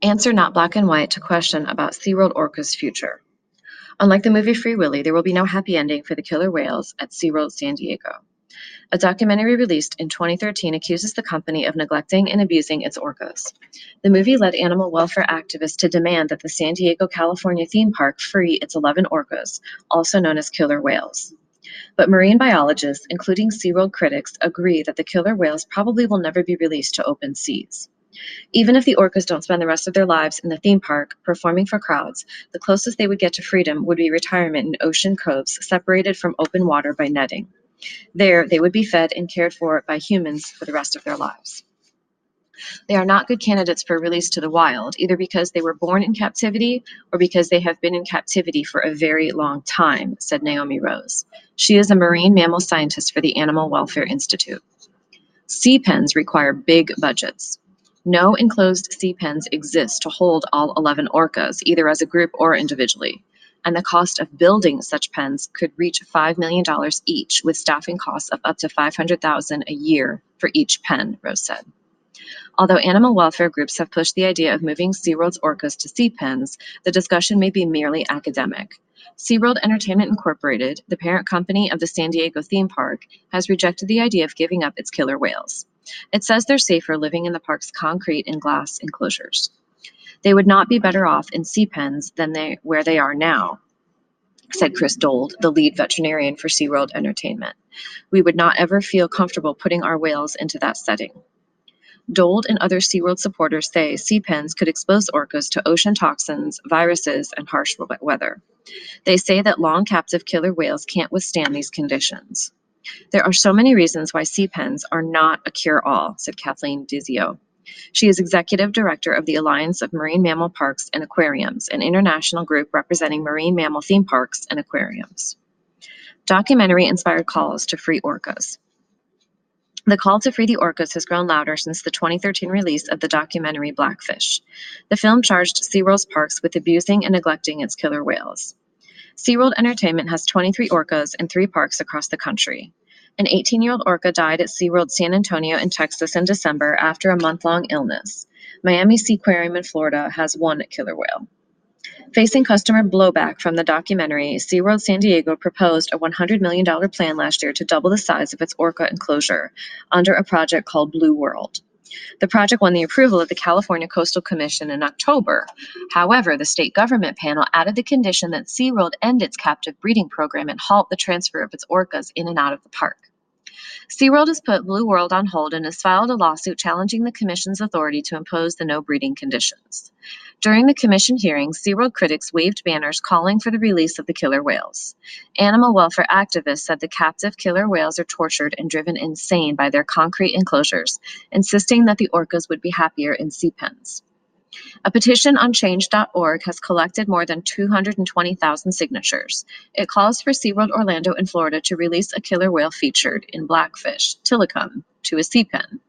Answer not black and white to question about SeaWorld Orca's future. Unlike the movie Free Willy, there will be no happy ending for the killer whales at SeaWorld San Diego. A documentary released in 2013 accuses the company of neglecting and abusing its orcas. The movie led animal welfare activists to demand that the San Diego, California theme park free its 11 orcas, also known as killer whales. But marine biologists, including SeaWorld critics, agree that the killer whales probably will never be released to open seas. Even if the orcas don't spend the rest of their lives in the theme park performing for crowds, the closest they would get to freedom would be retirement in ocean coves separated from open water by netting. There, they would be fed and cared for by humans for the rest of their lives. They are not good candidates for release to the wild, either because they were born in captivity or because they have been in captivity for a very long time, said Naomi Rose. She is a marine mammal scientist for the Animal Welfare Institute. Sea pens require big budgets. No enclosed sea pens exist to hold all 11 orcas, either as a group or individually, and the cost of building such pens could reach $5 million each, with staffing costs of up to $500,000 a year for each pen, Rose said. Although animal welfare groups have pushed the idea of moving SeaWorld's orcas to sea pens, the discussion may be merely academic. SeaWorld Entertainment Incorporated, the parent company of the San Diego theme park, has rejected the idea of giving up its killer whales. It says they're safer living in the park's concrete and glass enclosures. They would not be better off in sea pens than where they are now, said Chris Dold, the lead veterinarian for SeaWorld Entertainment. We would not ever feel comfortable putting our whales into that setting. Dold and other SeaWorld supporters say sea pens could expose orcas to ocean toxins, viruses, and harsh weather. They say that long captive killer whales can't withstand these conditions. There are so many reasons why sea pens are not a cure-all, said Kathleen Dizio. She is executive director of the Alliance of Marine Mammal Parks and Aquariums, an international group representing marine mammal theme parks and aquariums. Documentary-inspired calls to free orcas. The call to free the orcas has grown louder since the 2013 release of the documentary Blackfish. The film charged SeaWorld's parks with abusing and neglecting its killer whales. SeaWorld Entertainment has 23 orcas in 3 parks across the country. An 18-year-old orca died at SeaWorld San Antonio in Texas in December after a month-long illness. Miami Seaquarium in Florida has 1 killer whale. Facing customer blowback from the documentary, SeaWorld San Diego proposed a $100 million plan last year to double the size of its orca enclosure under a project called Blue World. The project won the approval of the California Coastal Commission in October. However, the state government panel added the condition that SeaWorld end its captive breeding program and halt the transfer of its orcas in and out of the park. SeaWorld has put Blue World on hold and has filed a lawsuit challenging the commission's authority to impose the no breeding conditions. During the commission hearing, SeaWorld critics waved banners calling for the release of the killer whales. Animal welfare activists said the captive killer whales are tortured and driven insane by their concrete enclosures, insisting that the orcas would be happier in sea pens. A petition on change.org has collected more than 220,000 signatures. It calls for SeaWorld Orlando in Florida to release a killer whale featured in Blackfish, Tilikum, to a sea pen.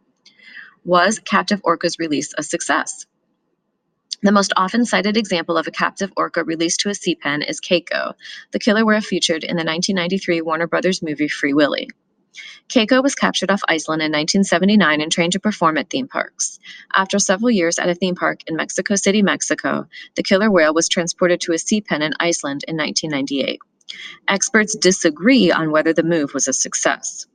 Was captive orcas release a success? The most often cited example of a captive orca released to a sea pen is Keiko, the killer whale featured in the 1993 Warner Brothers movie Free Willy. Keiko was captured off Iceland in 1979 and trained to perform at theme parks. After several years at a theme park in Mexico City, Mexico, the killer whale was transported to a sea pen in Iceland in 1998. Experts disagree on whether the move was a success.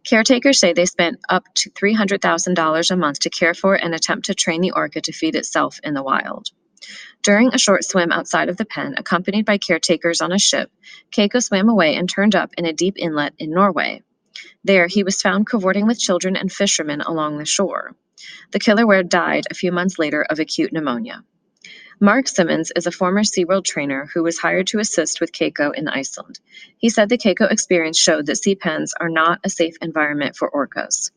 Caretakers say they spent up to $300,000 a month to care for and attempt to train the orca to feed itself in the wild. During a short swim outside of the pen, accompanied by caretakers on a ship, Keiko swam away and turned up in a deep inlet in Norway. There, he was found cavorting with children and fishermen along the shore. The killer whale died a few months later of acute pneumonia. Mark Simmons is a former SeaWorld trainer who was hired to assist with Keiko in Iceland. He said the Keiko experience showed that sea pens are not a safe environment for orcas.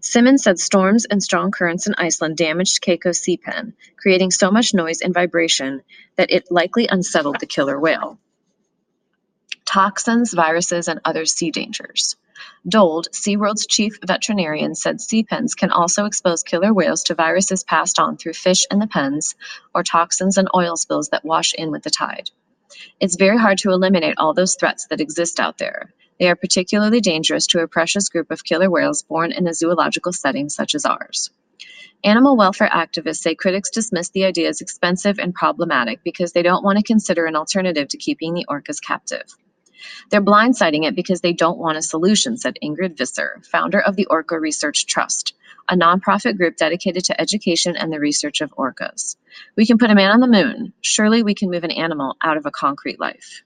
Simmons said storms and strong currents in Iceland damaged Keiko's sea pen, creating so much noise and vibration that it likely unsettled the killer whale. Toxins, viruses, and other sea dangers. Dold, SeaWorld's chief veterinarian, said sea pens can also expose killer whales to viruses passed on through fish in the pens or toxins and oil spills that wash in with the tide. It's very hard to eliminate all those threats that exist out there. They are particularly dangerous to a precious group of killer whales born in a zoological setting such as ours. Animal welfare activists say critics dismiss the idea as expensive and problematic because they don't want to consider an alternative to keeping the orcas captive. They're blindsiding it because they don't want a solution, said Ingrid Visser, founder of the Orca Research Trust, a nonprofit group dedicated to education and the research of orcas. We can put a man on the moon. Surely we can move an animal out of a concrete life.